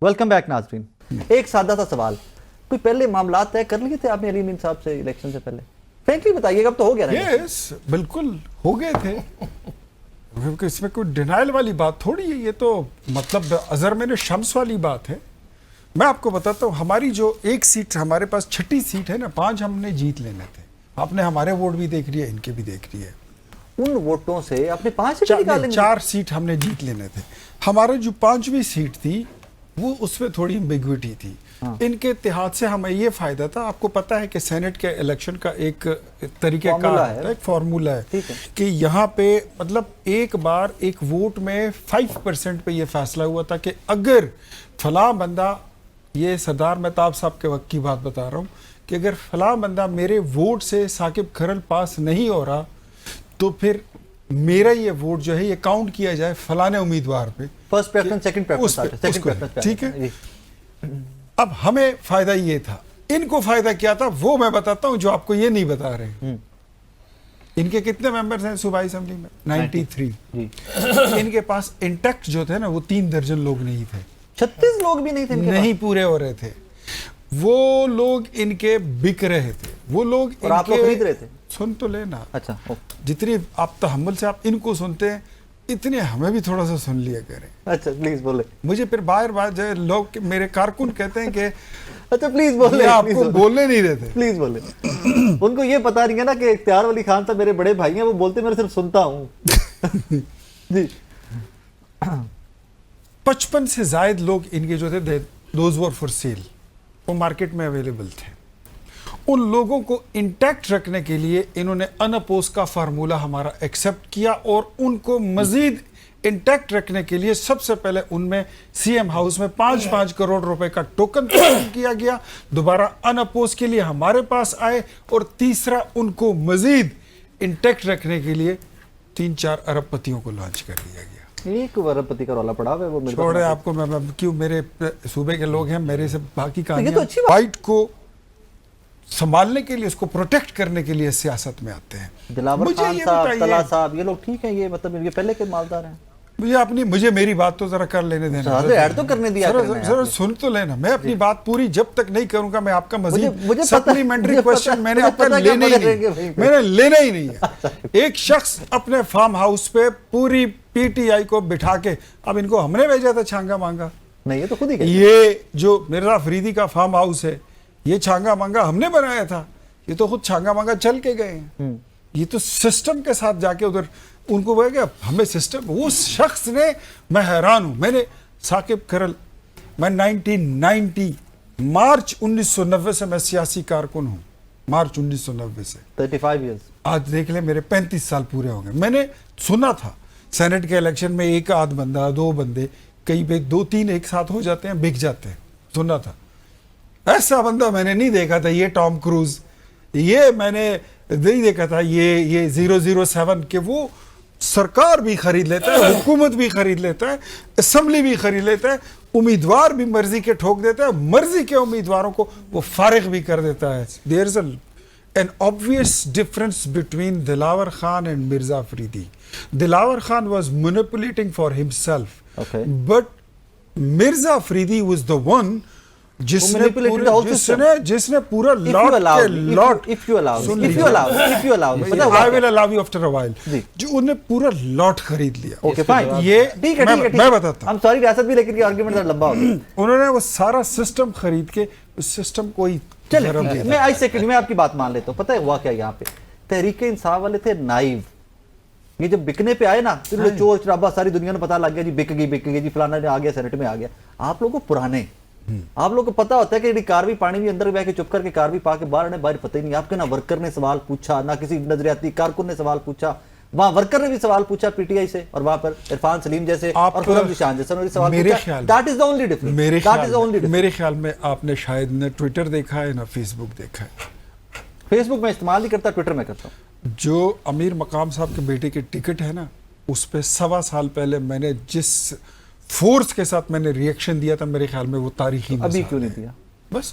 Welcome back ناظرین. ایک سادہ سا سوال, کوئی پہلے معاملات طے کر لیے تھے آپ نے علی امین صاحب سے الیکشن سے پہلے؟ فرینکلی بتائیے گا, اب تو ہو گیا نا. یس بالکل ہو گئے تھے, اس میں کوئی ڈینائل والی بات تھوڑی ہے, یہ تو مطلب ازر میں نے شمس والی بات ہے. میں آپ کو بتاتا ہوں, ہماری جو ایک سیٹ ہمارے پاس 6ٹھی سیٹ ہے نا, 5 ہم نے جیت لینے تھے. آپ نے ہمارے ووٹ بھی دیکھ لیے, ان کے بھی دیکھ لیے. ان ووٹوں سے آپ نے 5 سیٹ نکال لیں. 4 سیٹ ہم نے جیت لینے تھے. ہمارے جو 5ویں سیٹ تھی وہ اس میں تھوڑی امبیگوٹی تھی. ان کے اتحاد سے ہمیں یہ فائدہ تھا. آپ کو پتا ہے کہ سینٹ کے الیکشن کا ایک طریقہ کار ہے, ایک فارمولا ہے کہ یہاں پہ مطلب ایک بار ایک ووٹ میں 5% پہ یہ فیصلہ ہوا تھا کہ اگر فلاں بندہ, یہ سردار مہتاب صاحب کے وقت کی بات بتا رہا ہوں, کہ اگر فلاں بندہ میرے ووٹ سے ثاقب کھرل پاس نہیں ہو رہا تو پھر میرا یہ ووٹ جو ہے یہ کاؤنٹ کیا جائے فلاں امیدوار پہ, فرسٹ پریفرنس سیکنڈ پریفرنس. ٹھیک ہے. اب ہمیں فائدہ یہ تھا, ان کو فائدہ کیا تھا وہ میں بتاتا ہوں جو آپ کو یہ نہیں بتا رہے. ان کے کتنے ممبرز ہیں صوبائی اسمبلی میں؟ 93. ان کے پاس انٹیکٹ جو تھے نا وہ 3 درجن لوگ نہیں تھے. 36 لوگ بھی نہیں تھے, نہیں پورے ہو رہے تھے. وہ لوگ ان کے بک رہے تھے, وہ لوگ اور آپ لوگ خرید رہے تھے. سن تو لینا, اچھا جتنی آپ تحمل سے آپ ان کو سنتے ہیں اتنے ہمیں بھی تھوڑا سا سن لیا کریں. اچھا پلیز بولے. مجھے پھر باہر جو لوگ میرے کارکن کہتے ہیں کہ اچھا پلیز بولے, آپ کو بولنے نہیں دیتے. پلیز بولے. ان کو یہ پتا نہیں ہے نا کہ اختیار ولی خان صاحب میرے بڑے بھائی ہیں, وہ بولتے میں صرف سنتا ہوں. جی 55 سے زائد لوگ ان کے جو تھے دوز ور فار سیل, وہ مارکیٹ میں اویلیبل تھے. ان لوگوں کو انٹیکٹ رکھنے کے لیے انہوں نے ان اپوز کا فارمولا ہمارا ایکسپٹ کیا, اور ان کو مزید انٹیکٹ رکھنے کے لیے سب سے پہلے ان میں سی ایم ہاؤس میں 5 کروڑ روپے کا ٹوکن تقسیم کیا گیا. دوبارہ ان اپوز کے لیے ہمارے پاس آئے, اور تیسرا ان کو مزید انٹیکٹ رکھنے کے لیے 3-4 ارب پتیوں کو لانچ کر دیا گیا. 1 ارب پتی کا رولا پڑا ہوا ہے. وہ چھوڑے آپ کو, میں کیوں, میرے صوبے کے لوگ ہیں, میرے سے باقی کہانیاں فائٹ کو سنبھالنے کے لیے, اس کو پروٹیکٹ کرنے کے لیے سیاست میں آتے ہیں. دلاور خان صاحب, طلعت صاحب, یہ لوگ ٹھیک ہیں, یہ مطلب یہ پہلے کے مالدار ہیں. مجھے میری بات تو ذرا کر لینے دینا, ایڈ تو کرنے دیا, ذرا سن تو لینا. میں اپنی بات پوری جب تک نہیں کروں گا, میں آپ کا مزید سپلیمنٹری کوسچن میں نے آپ کا لینا ہی نہیں, میں نے لینا ہی نہیں ہے. ایک شخص اپنے فارم ہاؤس پہ پوری پی ٹی آئی کو بٹھا کے, اب ان کو ہم نے بھیجا تھا چھانگا مانگا نہیں, یہ تو خود ہی, یہ جو مرزا فریدی کا فارم ہاؤس ہے یہ چھانگا مانگا ہم نے بنایا تھا, یہ تو خود چھانگا مانگا چل کے گئے ہیں. یہ تو سسٹم کے ساتھ جا کے ادھر ان کو کہ ہمیں سسٹم, اس شخص نے, میں حیران ہوں. میں نے ثاقب کھرل, میں 1990 مارچ 1990 سے میں سیاسی کارکن ہوں, مارچ 1990 سے 35 ایئرز. آج دیکھ لیں میرے 35 سال پورے ہو گئے. میں نے سنا تھا سینٹ کے الیکشن میں 1 آدھ بندہ, 2 بندے, کئی 2-3 ایک ساتھ ہو جاتے ہیں, بک جاتے ہیں, سنا تھا. ایسا بندہ میں نے نہیں دیکھا تھا. یہ ٹام کروز, یہ میں نے نہیں دیکھا تھا. یہ 007 کہ وہ سرکار بھی خرید لیتا ہے, حکومت بھی خرید لیتا ہے, اسمبلی بھی خرید لیتا ہے, امیدوار بھی مرضی کے ٹھوک دیتا ہے, مرضی کے امیدواروں کو وہ فارغ بھی کر دیتا ہے. There's an obvious difference between Dilawar Khan and Mirza Afridi. Dilawar Khan was manipulating for himself, but Mirza Afridi was the one جس نے پورا لاٹ خرید لیا. میں بتاتا ہوں, انہوں نے وہ سارا سسٹم خرید کے, اس سسٹم کو میں آپ کی بات مان لیتا ہوں. پتہ ہے ہوا کیا یہاں پہ, تحریک انصاف والے تھے نائیو. یہ جب بکنے پہ آئے نا, چور چرابا ساری دنیا میں پتا لگ گیا, جی بک گئی, جی فلانا آ گیا, سینٹ میں آ گیا. آپ لوگوں کو پرانے, آپ لوگوں کو پتا ہوتا ہے کہ کاروی پانی بھی اندر بیٹھ کے چپ کر کے کاروی پا کے باہر آنے, باہر پتہ ہی نہیں. آپ کے نہ ورکر نے سوال پوچھا, نہ کسی نظریاتی کارکن نے سوال پوچھا. وہاں ورکر نے بھی سوال پوچھا پی ٹی آئی سے, اور وہاں پر عرفان سلیم جیسے اور خرم ذیشان جیسے انہوں نے سوال پوچھا. That is the only difference. میرے خیال میں آپ نے شاید نہ ٹویٹر دیکھا ہے نہ فیس بک دیکھا ہے. فیس بک میں استعمال نہیں کرتا, ٹویٹر میں کرتا ہوں. جو امیر مقام صاحب کے بیٹے کی ٹکٹ ہے نا, اس پہ 1.25 سال پہلے میں نے جس فورس کے ساتھ میں نے ریئیکشن دیا تھا, میرے خیال میں وہ تاریخی. ابھی کیوں نہیں دیا؟ بس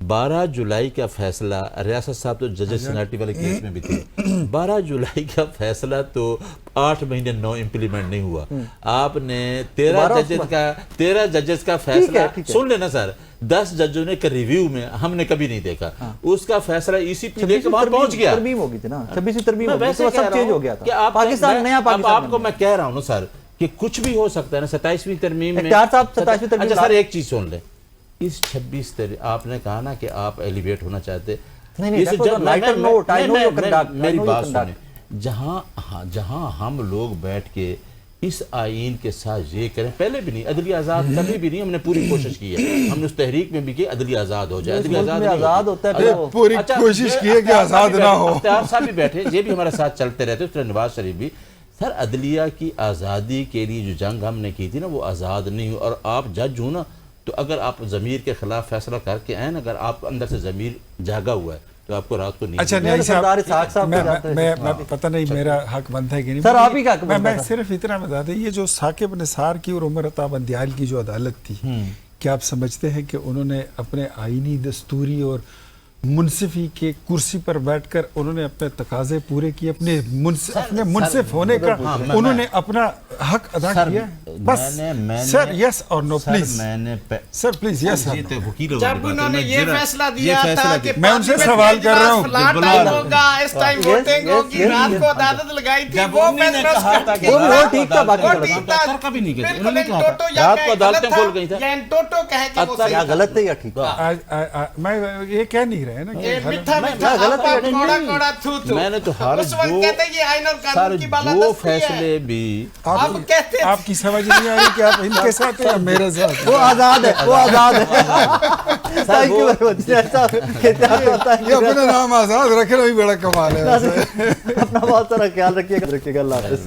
12 جولائی کا فیصلہ، ریاست صاحب تو ججز سینیٹی والے کیس میں بھی تھے، 12 جولائی کا فیصلہ تو 8 مہینے 9 امپلیمنٹ نہیں ہوا. آپ نے 13 ججز کا فیصلہ سن لینا سر، 10 ججوں نے کا ریویو میں ہم نے کبھی نہیں دیکھا، اس کا فیصلہ اسی پی لے کے وہاں پہنچ گیا. ترمیم ہو گئی تھی نا، 26 ترمیم ہو گئی، ویسے سب چینج ہو گیا تھا، پاکستان نیا پاکستان. آپ کو میں کہہ رہا ہوں نا سر کہ کچھ بھی ہو سکتا ہے نا 27ویں ترمیم میں. اختیار صاحب 27ویں ترمیم. اچھا سر ایک چیز سن لیں، اس 26 آپ نے کہا نا کہ آپ ایلیویٹ ہونا چاہتے. میری بات سنیں، جہاں ہم لوگ بیٹھ کے اس آئین کے ساتھ یہ کریں، پہلے بھی نہیں عدلی آزاد کبھی بھی نہیں، ہم نے پوری کوشش کی ہے، ہم نے اس تحریک میں بھی کی عدلی آزاد ہو جائے. عدلی آزاد ہوتا ہے، پوری کوشش کی ہے کہ آزاد نہ ہو. اختیار صاحب بھی بیٹھے، یہ بھی ہمارے ساتھ چلتے رہتے، اس طرح نواز شریف بھی. سر عدلیہ کی آزادی کے لیے جو جنگ ہم نے کی تھی نا وہ آزاد نہیں ہو. اور آپ جج ہوں نا، تو اگر آپ ضمیر کے خلاف فیصلہ کر کے آئیں، اگر آپ اندر سے ضمیر جاگا ہوا ہے تو آپ کو رات کو نیند. اچھا نہیں صاحب، میں پتہ نہیں میرا حق بنتا ہے کہ نہیں. سر آپ ہی کا حق بنتا ہے. میں صرف اتنا بتا دیں، یہ جو ثاقب نثار کی اور عمر عطا بندیال کی جو عدالت تھی، کیا آپ سمجھتے ہیں کہ انہوں نے اپنے آئینی دستوری اور منصفی کے کرسی پر بیٹھ کر انہوں نے اپنے تقاضے پورے کیے، اپنے منصف ہونے کا انہوں نے اپنا حق ادا کیا؟ بس سر یس اور نو پلیز، سر پلیز یس. جب انہوں نے یہ فیصلہ دیا تھا کہ میں ان سے سوال کر رہا ہوں، فلاں ٹائم ہوگا، اس ٹائم ووٹنگ ہوگی، رات کو عدالت لگائی تھی، وہ فیصلہ وہ ٹھیک تھا، باقی کبھی نہیں کہتے، انہوں نے بالکل کہا انٹوٹو یا رات کو عدالتیں کھول گئی تھا. یا انٹوٹو کہے کہ وہ کیا صحیح غلط ہے یا ٹھیک ہے؟ میں یہ کہہ نہیں رہے نا یہ کہ میٹھا میٹھا غلط ہے، آپ کوڑا کوڑا تھو تھو. میں نے تو ہر اس وقت کہتے ہیں یہ آئین اور قانون کی جو بالادستی ہے. فیصلے بھی آپ کہتے ہیں آپ کی سمجھ نہیں آ رہی کہ آپ ان کے ساتھ ہیں یا میرے ساتھ. وہ آزاد ہے، وہ آزاد ہے. Thank you very much. یہ اپنا نام آزاد رکھنا بھی بڑا کمال ہے. اپنا بہت سارا خیال رکھیے گا. اللہ حافظ.